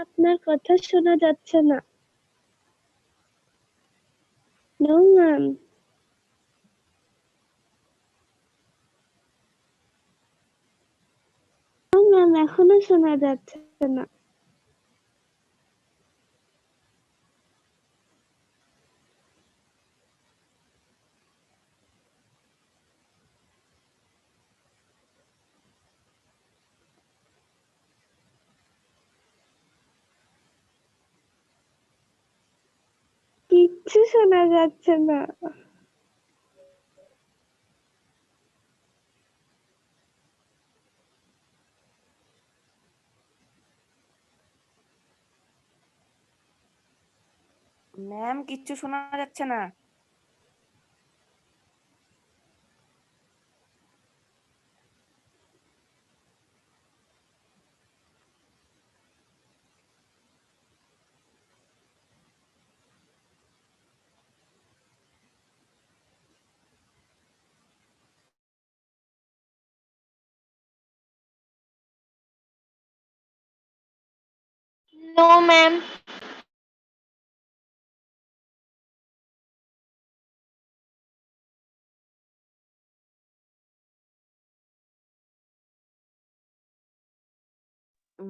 আপনার কথা শোনা যাচ্ছে না। No ma'am. নো ম্যাম, এখনো শোনা যাচ্ছে না। কিচ্ছু শোনা যাচ্ছে না। ম্যাম কিচ্ছু শোনা যাচ্ছে না। No ma'am.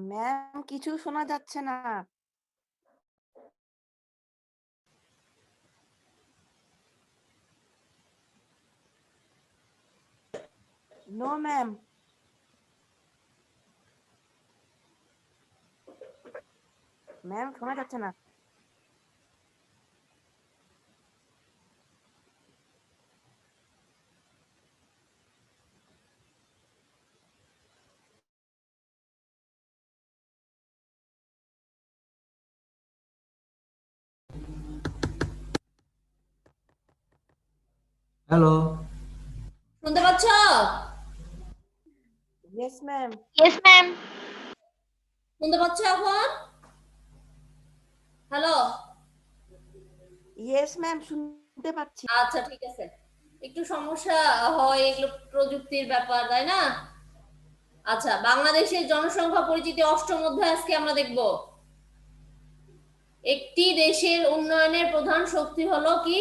ম্যাম কিছু শোনা যাচ্ছে না। No ma'am. ম্যাম শোনা যাচ্ছে না। হ্যালো, শুনতে পাচ্ছ? Yes ma'am. Yes ma'am. শুনতে পাচ্ছ এখন? হ্যালো। ইয়েস ম্যাম শুনতে পাচ্ছি। আচ্ছা ঠিক আছে, একটু সমস্যা হয়, এগুলো প্রযুক্তির ব্যাপার তাই না? আচ্ছা, বাংলাদেশের জনসংখ্যা পরিচিতি অষ্টম অধ্যায় আজকে আমরা দেখব। একটি দেশের উন্নয়নের প্রধান শক্তি হলো কি?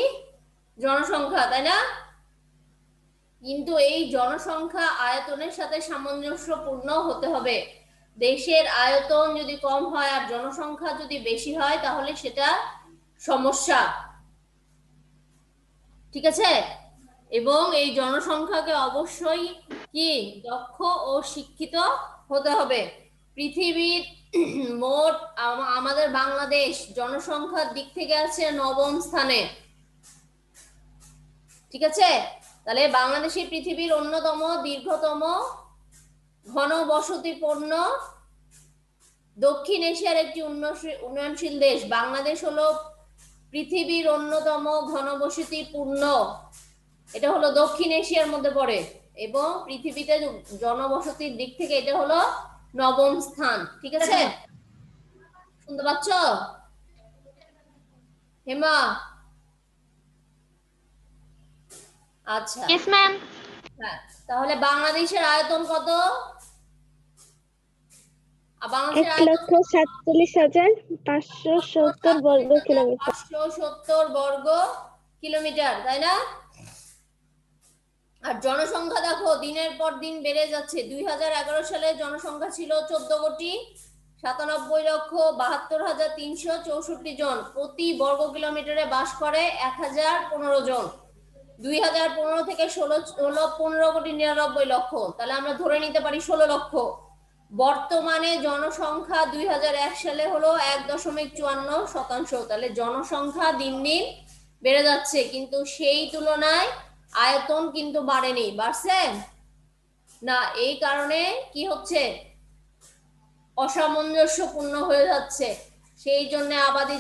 জনসংখ্যা, তাই না? কিন্তু এই জনসংখ্যা আয়তনের সাথে সামঞ্জস্যপূর্ণ হতে হবে। দেশের আয়তন যদি কম হয় আর জনসংখ্যা যদি বেশি হয় তাহলে সেটা সমস্যা, ঠিক আছে? এবং এই জনসংখ্যাকে অবশ্যই কি দক্ষ ও শিক্ষিত হতে হবে। পৃথিবীর মোট আমাদের বাংলাদেশ জনসংখ্যার দিক থেকে আছে নবম স্থানে, ঠিক আছে? তাহলে বাংলাদেশই পৃথিবীর অন্যতম দীর্ঘতম ঘনবসতিপূর্ণ দক্ষিণ এশিয়ার একটি উন্নয়নশীল দেশ। বাংলাদেশ হলো পৃথিবীর অন্যতম ঘনবসতিপূর্ণ, এটা হলো দক্ষিণ এশিয়ার মধ্যে পড়ে, এবং পৃথিবীতে জনবসতির দিক থেকে এটা হলো নবম স্থান, ঠিক আছে? শুনতে পাচ্ছ হেমা? আচ্ছা, ইয়েস ম্যাম। হ্যাঁ, তাহলে বাংলাদেশের আয়তন কত? বাংলাদেশের আয়তন 1,47,570 বর্গ কিলোমিটার। 570 বর্গ কিলোমিটার, তাই না? আর জনসংখ্যা দেখো দিনের পর দিন বেড়ে যাচ্ছে। 2011 সালে জনসংখ্যা ছিল 14,97,72,364 জন। প্রতি বর্গ কিলোমিটারে বাস করে 1,015 জন। 2015 থেকে 15,99,00,000, তাহলে আমরা ধরে নিতে পারি 16 লক্ষ। বর্তমানে জনসংখ্যা 2001 সালে হলো 1.54%। তাহলে জনসংখ্যা দিন দিন বেড়ে যাচ্ছে, কিন্তু সেই তুলনায় আয়তন কিন্তু বাড়েনি, বাড়ছে না। এই কারণে কি হচ্ছে? অসামঞ্জস্যপূর্ণ হয়ে যাচ্ছে। সেই জন্য আবাদি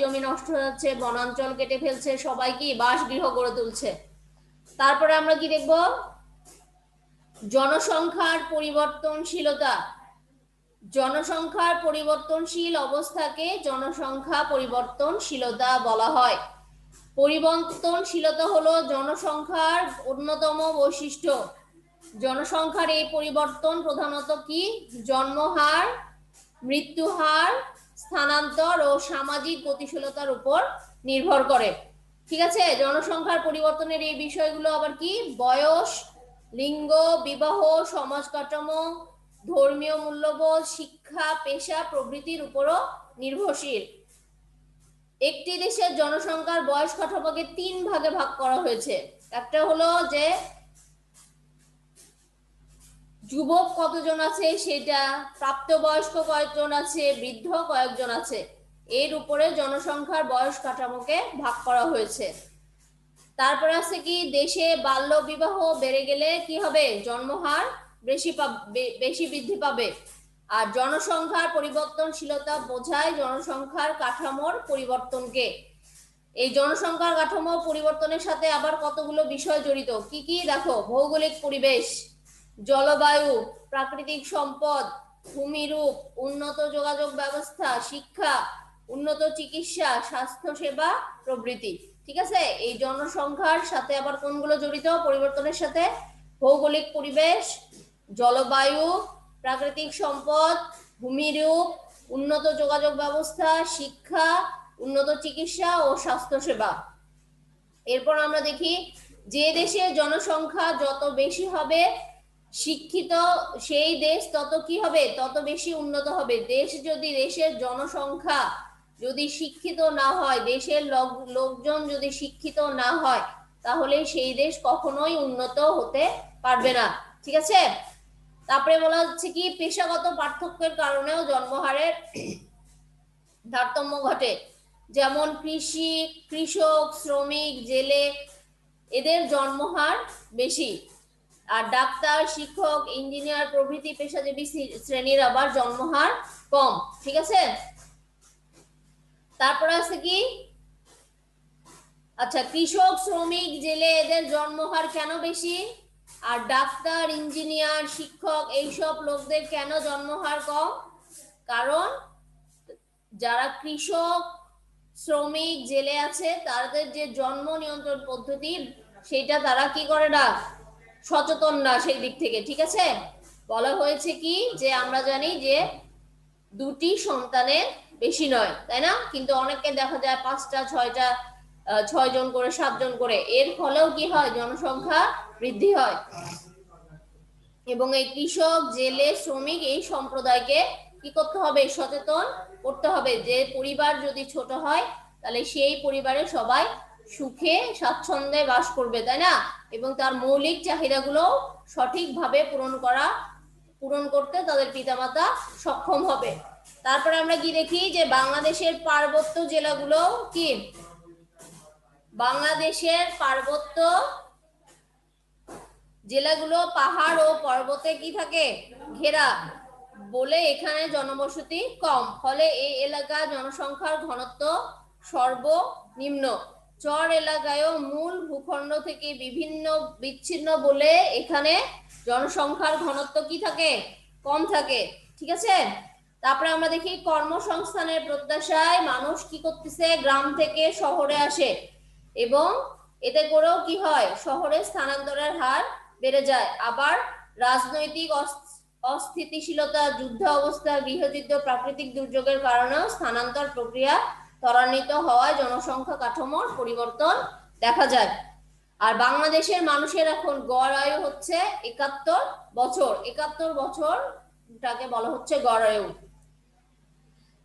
জমি নষ্ট হয়ে যাচ্ছে, বনাঞ্চল কেটে ফেলছে, সবাই কি বাসগৃহ গড়ে তুলছে। তারপরে আমরা কি দেখব? জনসংখ্যার পরিবর্তনশীলতা। জনসংখ্যার পরিবর্তনশীল অবস্থাকে জনসংখ্যা পরিবর্তনশীলতা বলা হয়। পরিবর্তনশীলতা হলো জনসংখ্যার অন্যতম বৈশিষ্ট্য। জনসংখ্যার এই পরিবর্তন প্রধানত কি? জন্মহার মৃত্যু হার, স্থানান্তর ও সামাজিক গতিশীলতার উপর নির্ভর করে। ঠিক আছে, জনসংখ্যার পরিবর্তনের এই বিষয়গুলো আবার কি? বয়স, লিঙ্গ, বিবাহ, সমাজ কাঠামো, ধর্মীয় মূল্যবোধ, শিক্ষা, পেশা প্রভৃতির উপরও নির্ভরশীল। একটি দেশের জনসংখ্যার বয়স কাঠামোকে 3 ভাগে ভাগ করা হয়েছে। একটা হলো যে যুবক কতজন আছে সেটা, প্রাপ্তবয়স্ক কয়েকজন আছে, বৃদ্ধ কয়েকজন আছে, এর উপরে জনসংখ্যার বয়স কাঠামোকে ভাগ করা হয়েছে। তারপরে আছে কি, দেশে বাল্য বিবাহ বেড়ে গেলে কি হবে? জন্মহার বেশি বৃদ্ধি পাবে। আর জনসংখ্যার পরিবর্তনশীলতা বোঝায় জনসংখ্যার কাঠামোর পরিবর্তনকে। এই জনসংখ্যার কাঠামো পরিবর্তনের সাথে আবার কতগুলো বিষয় জড়িত। কি কি? দেখো, ভৌগোলিক পরিবেশ, জলবায়ু, প্রাকৃতিক সম্পদ, ভূমিরূপ, উন্নত যোগাযোগ ব্যবস্থা, শিক্ষা, উন্নত চিকিৎসা, স্বাস্থ্য সেবা প্রভৃতি। ঠিক আছে, এই জনসংখ্যার সাথে আবার কোনগুলো জড়িত পরিবর্তনের সাথে? ভৌগোলিক পরিবেশ, জলবায়ু, প্রাকৃতিক সম্পদ, ভূমিরূপ, উন্নত যোগাযোগ ব্যবস্থা, শিক্ষা, উন্নত চিকিৎসা ও স্বাস্থ্য সেবা। এরপর আমরা দেখি, যে দেশে জনসংখ্যা যত বেশি হবে শিক্ষিত, সেই দেশ তত কি হবে? তত বেশি উন্নত হবে। দেশের জনসংখ্যা যদি শিক্ষিত না হয়, দেশের লোকজন যদি শিক্ষিত না হয়, তাহলে সেই দেশ কখনোই উন্নত হতে পারবে না। ঠিক আছে, তারপরে বলা হচ্ছে কি, পেশাগত পার্থক্যের কারণেও জন্মহারের তারতম্য ঘটে। যেমন কৃষক, শ্রমিক, জেলে, এদের জন্মহার বেশি। আর ডাক্তার, শিক্ষক, ইঞ্জিনিয়ার প্রভৃতি পেশাজীবী শ্রেণীর আবার জন্মহার কম। ঠিক আছে, তারপরে আছে কি, আচ্ছা, কৃষক, শ্রমিক, জেলে, এদের জন্মহার কেন বেশি? আর ডাক্তার, ইঞ্জিনিয়ার, শিক্ষক এইসব লোকদের কেন জন্মহার কম? কারণ যারা কৃষক, শ্রমিক, জেলে আছে, তাদের যে জন্ম নিয়ন্ত্রণ পদ্ধতি সেটা তারা কি করে না, সচেতন না সেই দিক থেকে। ঠিক আছে, বলা হয়েছে কি, যে আমরা জানি যে 2টি সন্তানের বেশি নয়, তাই না? কিন্তু অনেককে দেখা যায় 5টা, 6টা, 6 জন করে, 7 জন করে। এর ফলেও কি হয়? জনসংখ্যা বৃদ্ধি হয়। এবং এই কৃষক, জেলে, শ্রমিক এই সম্প্রদায়কে কি করতে হবে? সচেতন করতে হবে যে পরিবার যদি ছোট হয় তাহলে সেই পরিবারে সবাই সুখে স্বাচ্ছন্দ্যে বাস করবে, তাই না? এবং তার মৌলিক চাহিদাগুলো সঠিকভাবে পূরণ করতে তাদের পিতামাতা সক্ষম হবে। তারপরে আমরা কি দেখি, যে বাংলাদেশের পার্বত্য জেলাগুলো কি, বাংলাদেশের পার্বত্য জেলাগুলো পাহাড় ও পর্বতে কি থাকে? ঘেরা, বলে এখানে জনবসতি কম। ফলে এই এলাকা জনসংখ্যার ঘনত্ব সর্বনিম্ন। চর এলাকায়ও মূল ভূখণ্ড থেকে বিচ্ছিন্ন বলে এখানে জনসংখ্যার ঘনত্ব কি থাকে? কম থাকে। ঠিক আছে, তারপরে আমরা দেখি, কর্মসংস্থানের প্রত্যাশায় মানুষ কি করতেছে? গ্রাম থেকে শহরে আসে, এবং এতে করেও কি হয়? শহরে স্থানান্তরের হার বেড়ে যায়। আবার রাজনৈতিক অস্থিতিশীলতা, যুদ্ধ অবস্থা, গৃহযুদ্ধ, প্রাকৃতিক দুর্যোগের কারণেও স্থানান্তর প্রক্রিয়া ত্বরান্বিত হওয়ায় জনসংখ্যা কাঠামোর পরিবর্তন দেখা যায়। আর বাংলাদেশের মানুষের এখন গড় আয়ু হচ্ছে 71 বছর। 71 বছরটাকে বলা হচ্ছে গড় আয়ু।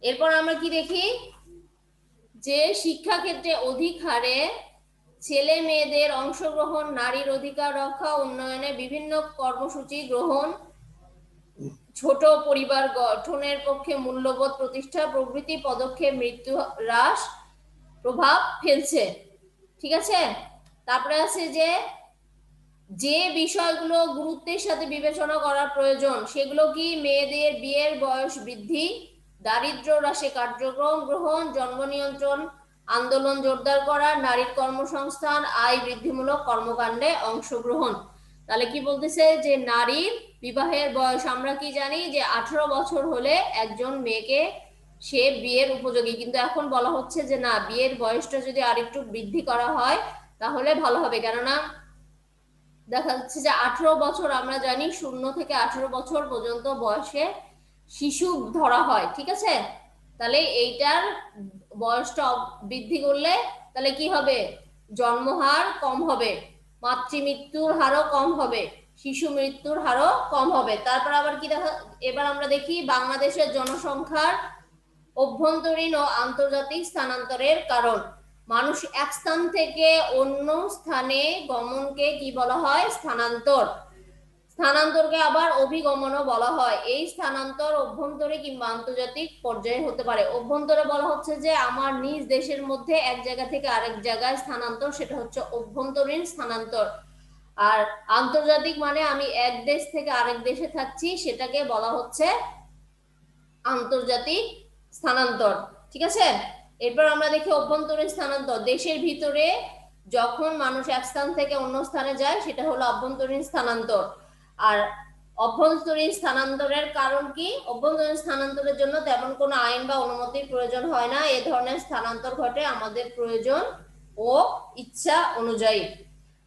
এরপর আমরা কি দেখি, যে শিক্ষা ক্ষেত্রে অধিক হারে ছেলে মেয়েদের অংশগ্রহণ, নারীর অধিকার রক্ষা, উন্নয়নে বিভিন্ন কর্মসূচি গ্রহণ, ছোট পরিবার গঠনের পক্ষে মূল্যবোধ প্রতিষ্ঠা প্রভৃতি পদক্ষেপ মৃত্যু হ্রাস প্রভাব ফেলছে। ঠিক আছে, তারপরে আছে যে বিষয়গুলো গুরুত্বের সাথে বিবেচনা করার প্রয়োজন, সেগুলো কি? মেয়েদের বিয়ের বয়স বৃদ্ধি, দারিদ্র্য হ্রাসে কার্যক্রম গ্রহণ, জন্ম নিয়ন্ত্রণ আন্দোলন জোরদার করা, নারীর কর্মসংস্থান, আয় বৃদ্ধিমূলক কর্মকাণ্ডে অংশগ্রহণ। তাহলে কি বলতেছে, যে নারীর বিবাহের বয়স আমরা কি জানি, যে 18 বছর হলে একজন মেয়েকে সে বিয়ের উপযোগী। কিন্তু এখন বলা হচ্ছে যে না, বিয়ের বয়সটা যদি আরেকটু বৃদ্ধি করা হয় তাহলে ভালো হবে। কেননা দেখা যাচ্ছে যে 18 বছর আমরা জানি 0 থেকে 18 বছর পর্যন্ত বয়সে শিশু ধরা হয়, ঠিক আছে? তাহলে এইটার বয়সটা বৃদ্ধি করলে তাহলে কি হবে? জন্মহার কম হবে, মাতৃমৃত্যুর হারও কম হবে, শিশু মৃত্যুর হারও কম হবে। তারপর আবার কি দেখা, এবার আমরা দেখি বাংলাদেশের জনসংখ্যার অভ্যন্তরীণ ও আন্তর্জাতিক স্থানান্তরের কারণ। মানুষ এক স্থান থেকে অন্য স্থানে গমনকে কি বলা হয়? স্থানান্তর। স্থানান্তরকে আবার অভিগমনও বলা হয়। এই স্থানান্তর অভ্যন্তরে কিংবা আন্তর্জাতিক পর্যায়ে হতে পারে। অভ্যন্তরে বলা হচ্ছে যে আমার নিজ দেশের মধ্যে এক জায়গা থেকে আরেক জায়গায় স্থানান্তর, সেটা হচ্ছে অভ্যন্তরীণ স্থানান্তর। আর আন্তর্জাতিক মানে আমি এক দেশ থেকে আরেক দেশে থাকছি, সেটাকে বলা হচ্ছে আন্তর্জাতিক স্থানান্তর, ঠিক আছে? এরপর আমরা দেখি অভ্যন্তরীণ স্থানান্তর। দেশের ভিতরে যখন মানুষ এক স্থান থেকে অন্য স্থানে যায় সেটা হলো অভ্যন্তরীণ স্থানান্তর। আর অভ্যন্তরীণ স্থানান্তরের কারণ কি? অভ্যন্তরীণ স্থানান্তরের জন্য তেমন কোনো আইন বা অনুমতির প্রয়োজন হয় না। এ ধরনের স্থানান্তর ঘটে আমাদের প্রয়োজন ও ইচ্ছা অনুযায়ী।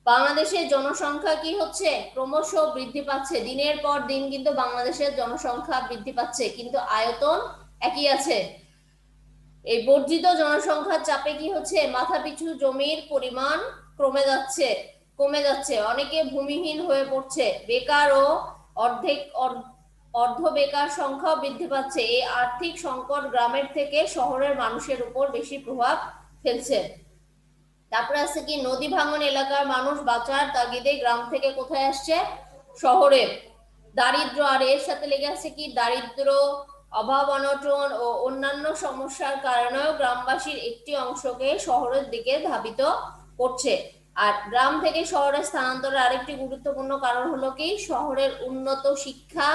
বাংলাদেশের জনসংখ্যা কি হচ্ছে? ক্রমশ বৃদ্ধি পাচ্ছে। দিনের পর দিন কিন্তু বাংলাদেশের জনসংখ্যা বৃদ্ধি পাচ্ছে, কিন্তু আয়তন একই আছে। এই বর্ধিত জনসংখ্যার চাপে কি হচ্ছে? মাথাপিছু জমির পরিমাণ কমে যাচ্ছে। অনেকে ভূমিহীন হয়ে পড়ছে। বেকার ও অর্ধ বেকার সংখ্যা বৃদ্ধি পাচ্ছে। এই আর্থিক সংকট গ্রামের থেকে শহরের মানুষের উপর বেশি প্রভাব ফেলছে। তারপরে আছে কি? নদী ভাঙন এলাকার মানুষ বাঁচার তাগিদে গ্রাম থেকে কোথায় আসছে? শহরে। দারিদ্র, আর এর সাথে লেগে আছে কি? দারিদ্র, অভাব অনটন ও অন্যান্য সমস্যার কারণেও গ্রামবাসীর একটি অংশকে শহরের দিকে ধাবিত করছে। আর গ্রাম থেকে শহরে স্থানান্তরের আরেকটি গুরুত্বপূর্ণ কারণ হলো কি? শহরের উন্নত শিক্ষা,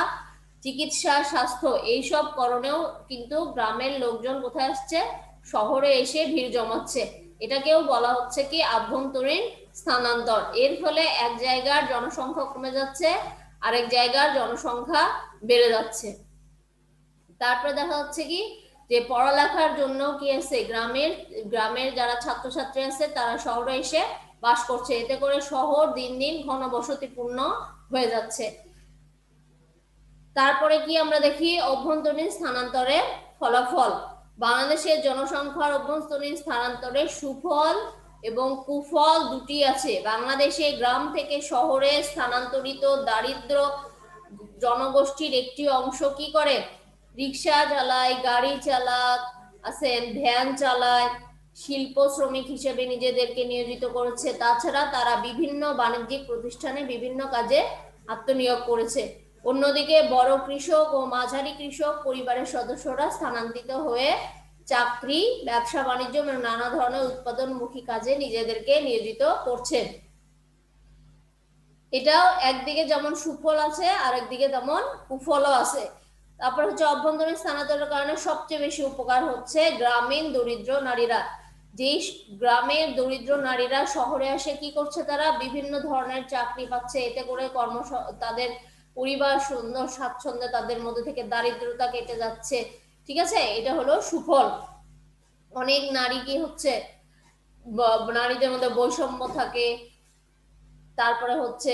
চিকিৎসা, স্বাস্থ্য এইসব কারণেও কিন্তু গ্রামের লোকজন কোথায় আসছে? শহরে এসে ভিড় জমাচ্ছে। এটাকেও বলা হচ্ছে কি? আভ্যন্তরীণ স্থানান্তর। এর ফলে এক জায়গার জনসংখ্যা কমে যাচ্ছে, আরেক জায়গার জনসংখ্যা বেড়ে যাচ্ছে। তারপরে দেখা যাচ্ছে কি? যে পড়ালেখার জন্য কি আছে? গ্রামের যারা ছাত্রছাত্রী আছে তারা শহরে এসে বাস করছে। এতে করে শহর দিন দিন ঘনবসতিপূর্ণ হয়ে যাচ্ছে। তারপরে কি আমরা দেখি? অভ্যন্তরীণ স্থানান্তরের ফলাফল। বাংলাদেশের জনসংখ্যার অভ্যন্তরীণ স্থানান্তরের সুফল এবং কুফল দুটি আছে। বাংলাদেশে গ্রাম থেকে শহরে স্থানান্তরিত দারিদ্র জনগোষ্ঠীর একটি অংশ কি করে? রিক্সা চালায়, গাড়ি চালাক আছেন, ভ্যান চালায়, শিল্প শ্রমিক হিসেবে নিজেদেরকে নিয়োজিত করেছে। তাছাড়া তারা বিভিন্ন বাণিজ্যিক প্রতিষ্ঠানে বিভিন্ন কাজে আত্মনিয়োগ করেছে। অন্যদিকে বড় কৃষক ও মাঝারি কৃষক পরিবারের সদস্যরা স্থানান্তরিত হয়ে চাকরি, ব্যবসা বাণিজ্য এবং নানা ধরনের উৎপাদনমুখী কাজে নিজেদেরকে নিয়োজিত করছেন। এটাও একদিকে যেমন সুফল আছে, আরেকদিকে তেমন কুফলও আছে। তারপর হচ্ছে অভ্যন্তরীণ স্থানান্তরের কারণে সবচেয়ে বেশি উপকার হচ্ছে গ্রামীণ দরিদ্র নারীরা। যেই গ্রামের দরিদ্র নারীরা শহরে এসে কি করছে? তারা বিভিন্ন ধরনের চাকরি পাচ্ছে। এতে করে তাদের পরিবার সুন্দর স্বাচ্ছন্দ্যে, তাদের মধ্যে থেকে দারিদ্রতা কেটে যাচ্ছে, ঠিক আছে? এটা হলো সুফল। অনেক নারী কি হচ্ছে? নারীদের মধ্যে বৈষম্য থাকে, তারপরে হচ্ছে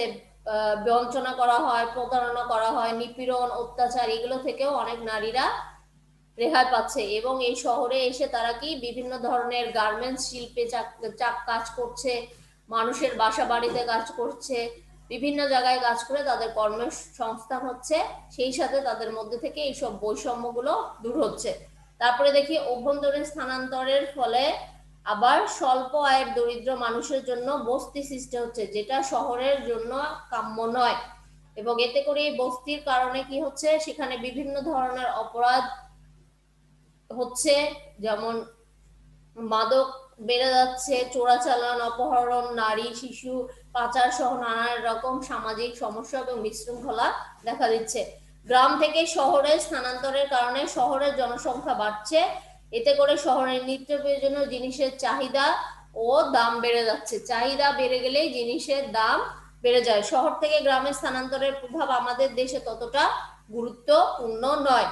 বঞ্চনা করা হয়, প্রতারণা করা হয়, নিপীড়ন, অত্যাচার এগুলো থেকেও অনেক নারীরা রেহাই পাচ্ছে। এবং এই শহরে এসে তারা কি বিভিন্ন ধরনের গার্মেন্টস শিল্পে কাজ করছে, মানুষের বাসা বাড়িতে কাজ করছে, বিভিন্ন জায়গায় কাজ করে তাদের কর্মসংস্থান হচ্ছে। সেই সাথে তাদের মধ্যে থেকে এইসব বৈষম্যগুলো দূর হচ্ছে। তারপরে দেখি অভ্যন্তরীণ স্থানান্তরের ফলে আবার স্বল্প আয়ের দরিদ্র মানুষের জন্য বস্তি সৃষ্টি হচ্ছে, যেটা শহরের জন্য কাম্য নয়। এবং এতে করে এই বস্তির কারণে কি হচ্ছে? সেখানে বিভিন্ন ধরনের অপরাধ হচ্ছে, যেমন মাদক বেড়ে যাচ্ছে, চোরাচালান, অপহরণ, নারী শিশু পাচার সহ নানা রকম সামাজিক সমস্যা এবং বিশৃঙ্খলা দেখা দিচ্ছে। গ্রাম থেকে শহরে স্থানান্তরের কারণে শহরের জনসংখ্যা বাড়ছে। এতে করে শহরের নিত্য প্রয়োজনীয় জিনিসের চাহিদা ও দাম বেড়ে যাচ্ছে। চাহিদা বেড়ে গেলেই জিনিসের দাম বেড়ে যায়। শহর থেকে গ্রামে স্থানান্তরের প্রভাব আমাদের দেশে ততটা গুরুত্বপূর্ণ নয়।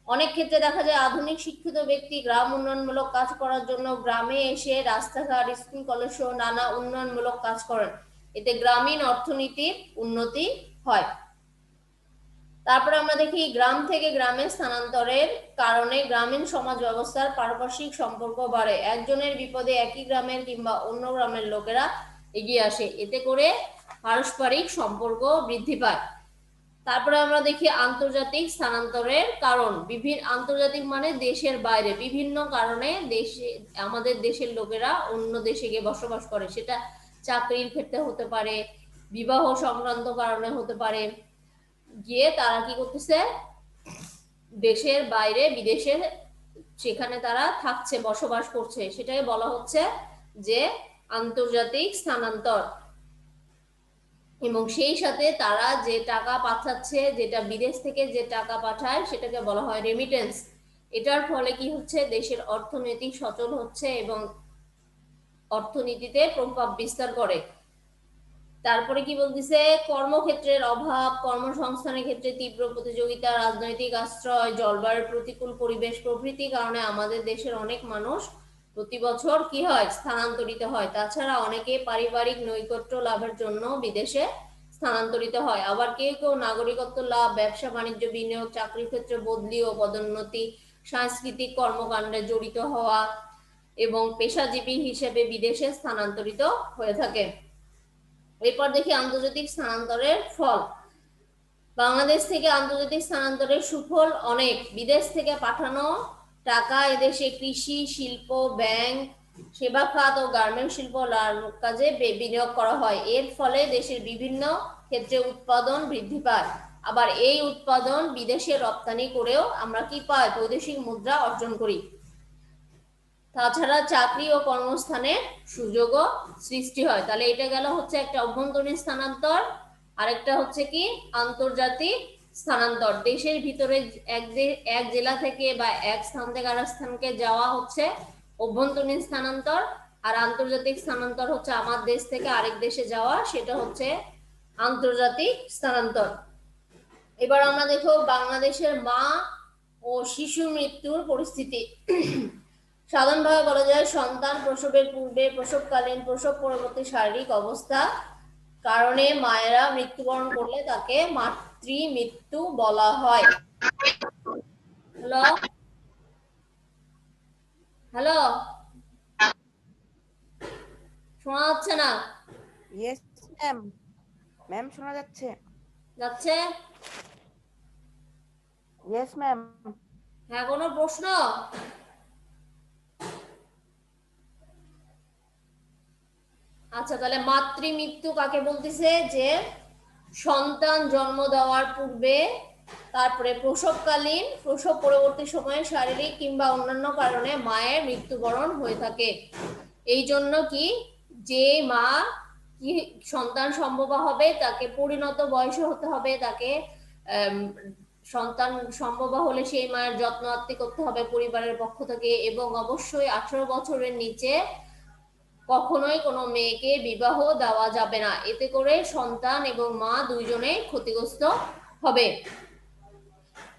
অনেক ক্ষেত্রে দেখা যায় আধুনিক শিক্ষিত ব্যক্তি গ্রাম উন্নয়নমূলক কাজ করার জন্য গ্রামে এসে রাস্তাঘাট, স্কুল, কলেজ সহ নানা উন্নয়নমূলক কাজ করেন। এতে গ্রামীণ অর্থনীতির উন্নতি হয়। তারপরে আমরা দেখি গ্রাম থেকে গ্রামে স্থানান্তরের কারণে গ্রামীণ সমাজ ব্যবস্থার পারপার্শ্বিক সম্পর্ক বাড়ে। একজনের বিপদে একই গ্রামের কিংবা অন্য গ্রামের লোকেরা এগিয়ে আসে, এতে করে পারস্পরিক সম্পর্ক বৃদ্ধি পায়। তারপরে আমরা দেখি আন্তর্জাতিক স্থানান্তরের কারণ। বিভিন্ন আন্তর্জাতিক মানে দেশের বাইরে, বিভিন্ন কারণে দেশে আমাদের দেশের লোকেরা অন্য দেশে গিয়ে বসবাস করে, সেটা চাকরির ক্ষেত্রে হতে পারে, বিবাহ সংক্রান্ত কারণে হতে পারে, গিয়ে তারা কি করতেছে দেশের বাইরে বিদেশে সেখানে তারা থাকছে, বসবাস করছে, সেটাকে বলা হচ্ছে যে আন্তর্জাতিক স্থানান্তর। এবং সেই সাথে তারা যে টাকা পাঠাচ্ছে, যেটা বিদেশ থেকে যে টাকা পাঠায় সেটাকে বলা হয় রেমিটেন্স। এটার ফলে কি হচ্ছে, দেশের অর্থনৈতিক সচল হচ্ছে এবং অর্থনীতিতে প্রভাব বিস্তার করে। তারপরে কি বলতেছে, কর্মক্ষেত্রের অভাব, কর্মসংস্থানের ক্ষেত্রে তীব্র প্রতিযোগিতা, রাজনৈতিক আশ্রয়, জলবায়ুর প্রতিকূল পরিবেশ প্রভৃতি কারণে আমাদের দেশের অনেক মানুষ প্রতি বছর কি হয়, স্থানান্তরিত হয়। তাছাড়া অনেকে পারিবারিক নৈকট্য লাভের জন্য বিদেশে স্থানান্তরিত হয়। আবার কেউ কেউ নাগরিকত্ব লাভ, ব্যবসা বাণিজ্য, বিনিয়োগ, চাকরির ক্ষেত্রে বদলি ও পদোন্নতি, সাংস্কৃতিক কর্মকাণ্ডে জড়িত হওয়া এবং পেশাজীবী হিসেবে বিদেশে স্থানান্তরিত হয়ে থাকে। এরপর দেখি আন্তর্জাতিক স্থানান্তরের ফল। বাংলাদেশ থেকে আন্তর্জাতিক স্থানান্তরের সুফল অনেক। বিদেশ থেকে পাঠানো টাকা এদেশে কৃষি, শিল্প, ব্যাংক, সেবা খাত ও গার্মেন্টস শিল্প কাজে বিনিয়োগ করা হয়। এর ফলে দেশের বিভিন্ন ক্ষেত্রে উৎপাদন বৃদ্ধি পায়। আবার এই উৎপাদন বিদেশে রপ্তানি করেও আমরা কি পাই, বৈদেশিক মুদ্রা অর্জন করি। তাছাড়া চাকরি ও কর্মস্থানের সুযোগও সৃষ্টি হয়। তাহলে এটা গেল হচ্ছে একটা অভ্যন্তরীণ স্থানান্তর, আরেকটা হচ্ছে কি আন্তর্জাতিক স্থানান্তর। দেশের ভিতরে এক জেলা থেকে বা এক স্থান থেকে আরেক স্থানকে যাওয়া হচ্ছে অভ্যন্তরীণ স্থানান্তর, আর আন্তর্জাতিক স্থানান্তর হচ্ছে আমার দেশ থেকে আরেক দেশে যাওয়া, সেটা হচ্ছে আন্তর্জাতিক স্থানান্তর। এবার আমরা দেখো বাংলাদেশের মা ও শিশু মৃত্যুর পরিস্থিতি। সাধারণভাবে বলা যায় সন্তান প্রসবের পূর্বে, প্রসবকালীন, প্রসব পরবর্তী শারীরিক অবস্থা কারণে মায়েরা মৃত্যুবরণ করলে তাকে মাতৃ মৃত্যু বলা হয়। হ্যালো হ্যালো, শোনা যাচ্ছে না? ইয়েস ম্যাম, ম্যাম শোনা যাচ্ছে। যাচ্ছে? Yes ma'am. হ্যাঁ, কোনো প্রশ্ন? আচ্ছা, তাহলে মাতৃ মৃত্যু কাকে বলতেছে, যে সন্তান জন্ম দেওয়ার পূর্বে, তারপরে প্রসবকালীন, প্রসব পরবর্তী সময়ে শারীরিক কিংবা অন্যান্য কারণে মায়ের মৃত্যুবরণ হয়ে থাকে। এই জন্য কি, যে মা কি সন্তান সম্ভবা হবে তাকে পরিণত বয়সে হতে হবে, তাকে সন্তান সম্ভবা হলে সেই মায়ের যত্ন আত্তি করতে হবে পরিবারের পক্ষ থেকে, এবং অবশ্যই 18 বছরের নিচে কখনোই কোনো মেয়েকে বিবাহ দেওয়া যাবে না, এতে করে সন্তান এবং মা দুইজনেই ক্ষতিগ্রস্ত হবে।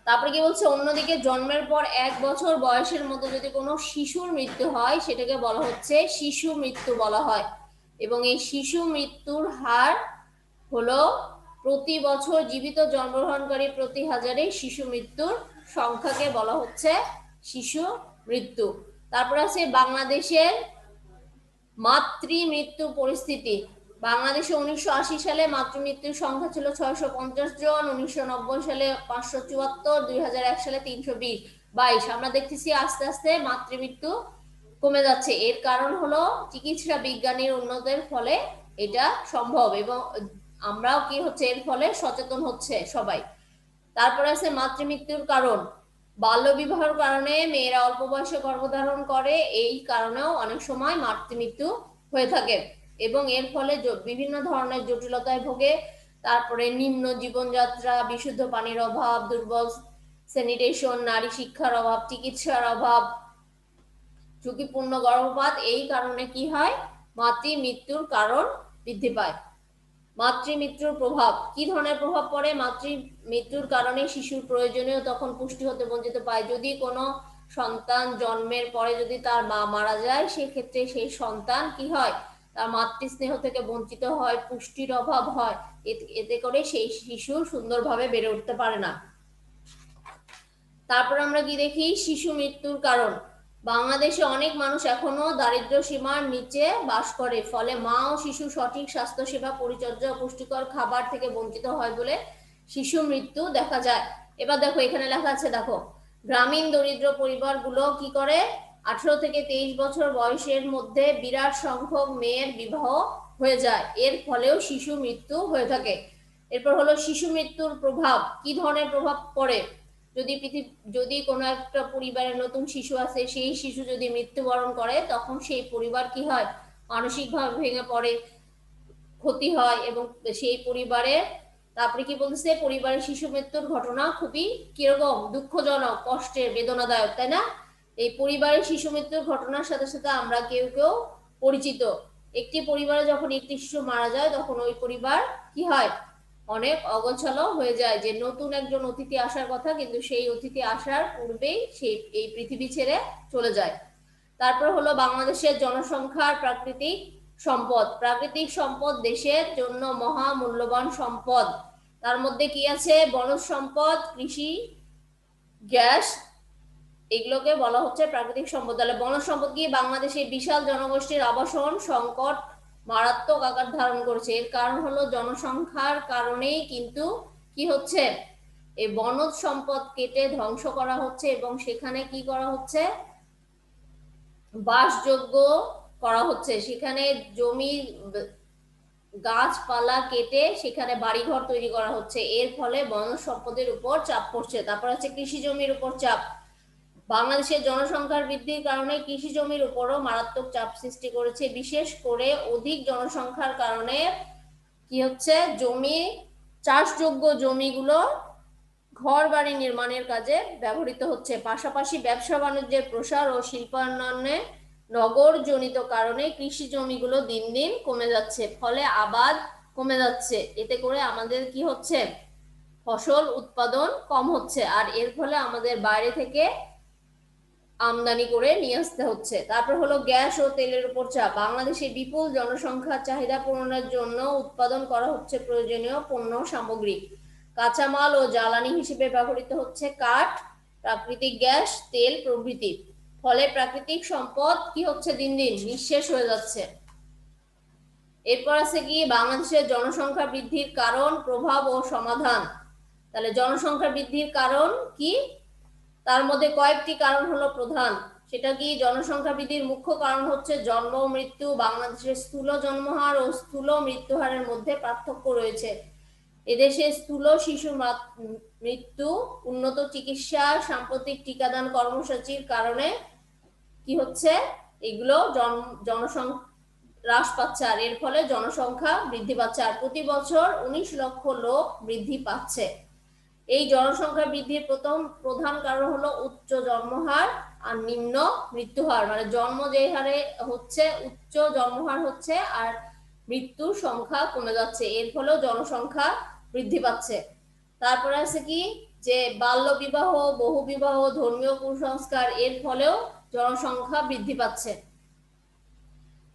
তারপরে কি বলছে, অন্যদিকে জন্মের পর 1 বছর বয়সের মধ্যে যদি কোনো শিশুর মৃত্যু হয় সেটাকে বলা হচ্ছে শিশু মৃত্যু বলা হয়। এবং এই শিশু মৃত্যুর হার হলো প্রতি বছর জীবিত জন্মগ্রহণকারী প্রতি হাজারে শিশু মৃত্যুর সংখ্যাকে বলা হচ্ছে শিশু মৃত্যু। তারপর আছে বাংলাদেশের মাতৃ মৃত্যু পরিস্থিতি। বাংলাদেশে 1980 সালে মাতৃমৃত্যুর সংখ্যা ছিল 650 জন, 1990 সালে 574, 2001 সালে 322। আমরা দেখতেছি আস্তে আস্তে মাতৃমৃত্যু কমে যাচ্ছে। এর কারণ হলো চিকিৎসা বিজ্ঞানের উন্নতির ফলে এটা সম্ভব, এবং আমরাও কি হচ্ছে এর ফলে সচেতন হচ্ছে সবাই। তারপরে আছে মাতৃমৃত্যুর কারণ। বাল্য বিবাহের কারণে মেয়েরা অল্প বয়সে গর্ভধারণ করে, এই কারণেও অনেক সময় মাতৃমৃত্যু হয়ে থাকে এবং এর ফলে বিভিন্ন ধরনের জটিলতায় ভোগে। তারপরে নিম্ন জীবনযাত্রা, বিশুদ্ধ পানির অভাব, দুর্বল স্যানিটেশন, নারী শিক্ষার অভাব, চিকিৎসার অভাব, ঝুঁকিপূর্ণ গর্ভপাত, এই কারণে কি হয়, মাতৃমৃত্যুর কারণ বৃদ্ধি পায়। মাতৃমৃত্যুর প্রভাব, কি ধরনের প্রভাব পড়ে? মাতৃমৃত্যুর কারণে শিশুর প্রয়োজনীয় তখন পুষ্টি হতে বঞ্চিত পায়। যদি কোনো সন্তান জন্মের পরে যদি তার মা মারা যায়, সেক্ষেত্রে সেই সন্তান কি হয়, তার মাতৃস্নেহ থেকে বঞ্চিত হয়, পুষ্টির অভাব হয়, এতে করে সেই শিশু সুন্দরভাবে বেড়ে উঠতে পারে না। তারপর আমরা কি দেখি, শিশু মৃত্যুর কারণ। বাংলাদেশে অনেক মানুষ এখনো দারিদ্র্য সীমার নিচে বাস করে, ফলে মা ও শিশু সঠিক স্বাস্থ্য সেবা, পরিচর্যা ও পুষ্টিকর খাবার থেকে বঞ্চিত হয় বলে শিশু মৃত্যু দেখা যায়। এবার দেখো এখানে লেখা আছে, দেখো গ্রামীণ দরিদ্র পরিবারগুলো কি করে, 18 থেকে 23 বছর বয়সের মধ্যে বিরাট সংখ্যক মেয়ের বিবাহ হয়ে যায়, এর ফলেও শিশু মৃত্যু হয়ে থাকে। এরপর হলো শিশু মৃত্যুর প্রভাব, কি ধরনের প্রভাব পড়ে। যদি কোনো একটা পরিবারের নতুন শিশু আছে, সেই শিশু যদি মৃত্যুবরণ করে, তখন সেই পরিবার কি হয়, মানসিকভাবে ভেঙে পড়ে, ক্ষতি হয়, এবং সেই পরিবারে, তারপরে কি বলতেছে, পরিবারের শিশু মৃত্যুর ঘটনা খুবই কিরকম, দুঃখজনক, কষ্টের, বেদনাদায়ক, তাই না? এই পরিবারের শিশু মৃত্যুর ঘটনার সাথে সাথে আমরা কেউ কেউ পরিচিত। একটি পরিবারে যখন একটি শিশু মারা যায়, তখন ওই পরিবার কি হয়, অনেক অগোছালো হয়ে যায়, যে নতুন একজন অতিথি আসার কথা, কিন্তু সেই অতিথি আসার পূর্বেই সেই এই পৃথিবী ছেড়ে চলে যায়। তারপর হলো বাংলাদেশের জনসংখ্যার প্রাকৃতিক সম্পদ। প্রাকৃতিক সম্পদ দেশের জন্য মহা মূল্যবান সম্পদ। তার মধ্যে কি আছে, বনজ সম্পদ, কৃষি, গ্যাস, এগুলোকে বলা হচ্ছে প্রাকৃতিক সম্পদ। তাহলে বনজ সম্পদ কি, বাংলাদেশে বিশাল জনগোষ্ঠীর আবাসন সংকট মারাত্মক আকার ধারণ করছে। এর কারণ হলো জনসংখ্যার কারণেই কিন্তু কি হচ্ছে, এই বনজ সম্পদ কেটে ধ্বংস করা হচ্ছে, এবং সেখানে কি করা হচ্ছে, বাসযোগ্য করা হচ্ছে, সেখানে জমি, গাছপালা কেটে সেখানে বাড়িঘর তৈরি করা হচ্ছে। এর ফলে বনজ সম্পদের উপর চাপ পড়ছে। তারপর আছে কৃষি জমির উপর চাপ। বাংলাদেশের জনসংখ্যার বৃদ্ধির কারণে কৃষি জমির উপরও মারাত্মক চাপ সৃষ্টি করেছে। বিশেষ করে অধিক জনসংখ্যার কারণে কি হচ্ছে, জমি, চাষযোগ্য জমিগুলো ঘর বাড়ি নির্মাণের কাজে ব্যবহৃত হচ্ছে। পাশাপাশি ব্যবসা বাণিজ্যের প্রসার ও শিল্পায়নে নগর জনিত কারণে কৃষি জমিগুলো দিন দিন কমে যাচ্ছে, ফলে আবাদ কমে যাচ্ছে। এতে করে আমাদের কি হচ্ছে, ফসল উৎপাদন কম হচ্ছে, আর এর ফলে আমাদের বাইরে থেকে আমদানি করে নিয়ে আসতে হচ্ছে। তারপর হলো গ্যাস ও তেলের উপর চাপ। বাংলাদেশে বিপুল জনসংখ্যার চাহিদা পূরণের জন্য উৎপাদন করা হচ্ছে প্রয়োজনীয় পণ্য সামগ্রী। কাঁচামাল ও জ্বালানি হিসেবে ব্যবহৃত হচ্ছে কাঠ, প্রাকৃতিক গ্যাস, তেল প্রভৃতি। ফলে প্রাকৃতিক সম্পদ কি হচ্ছে, দিন দিন নিঃশেষ হয়ে যাচ্ছে। এরপর আছে কি, বাংলাদেশের জনসংখ্যা বৃদ্ধির কারণ, প্রভাব ও সমাধান। তাহলে জনসংখ্যা বৃদ্ধির কারণ কি, তার মধ্যে কয়েকটি কারণ হলো প্রধান। সেটা কি, জনসংখ্যা বৃদ্ধির মুখ্য কারণ হচ্ছে জন্ম ও মৃত্যু। বাংলাদেশের স্থূল জন্মহার ও স্থূল মৃত্যুহারের মধ্যে পার্থক্য রয়েছে। এদেশে স্থূল শিশু মৃত্যু, উন্নত চিকিৎসা, সাম্প্রতিক টিকাদান কর্মসূচির কারণে কি হচ্ছে, এগুলো জনসংখ্যা হ্রাস পাচ্ছে, আর এর ফলে জনসংখ্যা বৃদ্ধি পাচ্ছে, আর প্রতি বছর 19 লক্ষ লোক বৃদ্ধি পাচ্ছে। এই জনসংখ্যা বৃদ্ধির প্রধান কারণ হলো উচ্চ জন্মহার আর নিম্ন মৃত্যুহার। মানে জন্ম যে হারে হচ্ছে, উচ্চ জন্মহার হচ্ছে, আর মৃত্যুর সংখ্যা কমে যাচ্ছে, এর ফলেও জনসংখ্যা বৃদ্ধি পাচ্ছে। তারপরে আছে কি, যে বাল্য বিবাহ, বহু বিবাহ, ধর্মীয় কুসংস্কার, এর ফলেও জনসংখ্যা বৃদ্ধি পাচ্ছে।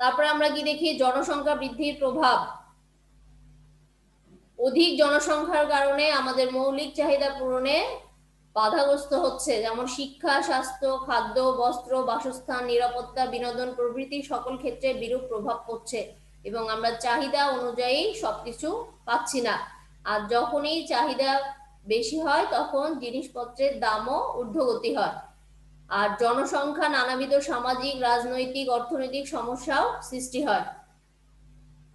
তারপরে আমরা কি দেখি, জনসংখ্যা বৃদ্ধির প্রভাব। অধিক জনসংখ্যার কারণে আমাদের মৌলিক চাহিদা পূরণে বাধাগ্রস্ত হচ্ছে, যেমন শিক্ষা, স্বাস্থ্য, খাদ্য, বস্ত্র, বাসস্থান, নিরাপত্তা, বিনোদন প্রভৃতি সকল ক্ষেত্রে বিরূপ প্রভাব পড়ছে, এবং আমরা চাহিদা অনুযায়ী সবকিছু পাচ্ছি না। আর যখনই চাহিদা বেশি হয়, তখন জিনিসপত্রের দামও ঊর্ধ্বগতি হয়, আর জনসংখ্যা নানাবিধ সামাজিক, রাজনৈতিক, অর্থনৈতিক সমস্যাও সৃষ্টি হয়।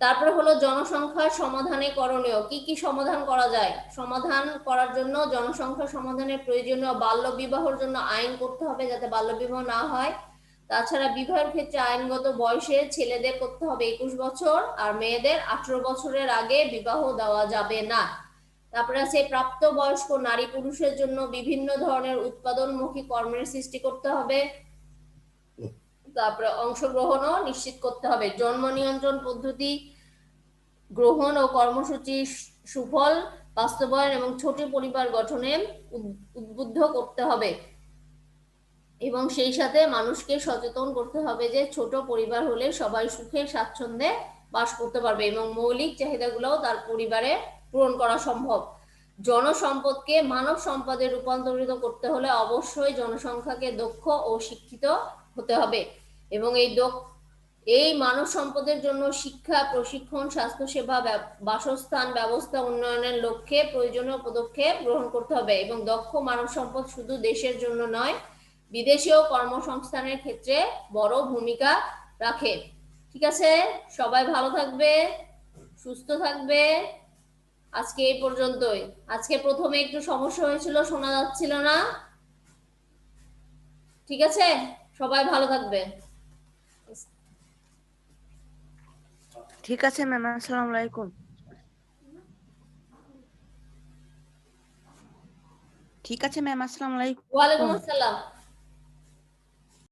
তারপরে হলো জনসংখ্যা সমাধানে করণীয়। কি কি সমাধান করা যায়? সমাধান করার জন্য, জনসংখ্যা সমাধানের প্রয়োজনীয় বাল্য বিবাহের জন্য আইন করতে হবে, যাতে বাল্য বিবাহ না হয়। তাছাড়া বিবাহের ক্ষেত্রে আইনগত বয়সে ছেলেদের করতে হবে 21 বছর, আর মেয়েদের 18 বছরের আগে বিবাহ দেওয়া যাবে না। তারপরে আছে প্রাপ্তবয়স্ক নারী পুরুষের জন্য বিভিন্ন ধরনের উৎপাদনমুখী কর্মের সৃষ্টি করতে হবে। তারপরে অংশগ্রহণও নিশ্চিত করতে হবে। জন্ম নিয়ন্ত্রণ পদ্ধতি গ্রহণ ও কর্মসূচি সুফল বাস্তবায়ন এবং ছোট পরিবার গঠনে উদ্বুদ্ধ করতে হবে। এবং সেই সাথে মানুষকে সচেতন করতে হবে যে ছোট পরিবার হলে সবাই সুখে স্বাচ্ছন্দ্যে বাস করতে পারবে এবং মৌলিক চাহিদাগুলোও তার পরিবারে পূরণ করা সম্ভব। জনসম্পদকে মানব সম্পদে রূপান্তরিত করতে হলে অবশ্যই জনসংখ্যাকে দক্ষ ও শিক্ষিত হতে হবে এবং এই মানব সম্পদের জন্য শিক্ষা, প্রশিক্ষণ, স্বাস্থ্যসেবা, বাসস্থান ব্যবস্থা উন্নয়নের লক্ষ্যে প্রয়োজনীয় পদক্ষেপ গ্রহণ করতে হবে এবং দক্ষ মানব সম্পদ শুধু দেশের জন্য নয়, বিদেশেও কর্মসংস্থানের ক্ষেত্রে বড় ভূমিকা রাখে। ঠিক আছে, সবাই ভালো থাকবে, সুস্থ থাকবে। আজকে এই পর্যন্তই। আজকে প্রথমে একটু সমস্যা হয়েছিল, শোনা যাচ্ছিল না। ঠিক আছে, সবাই ভালো থাকবে। ঠিক আছে ম্যাম, আসসালামু আলাইকুম। ঠিক আছে ম্যাম, আসসালামু আলাইকুম। ওয়ালাইকুম আসসালাম।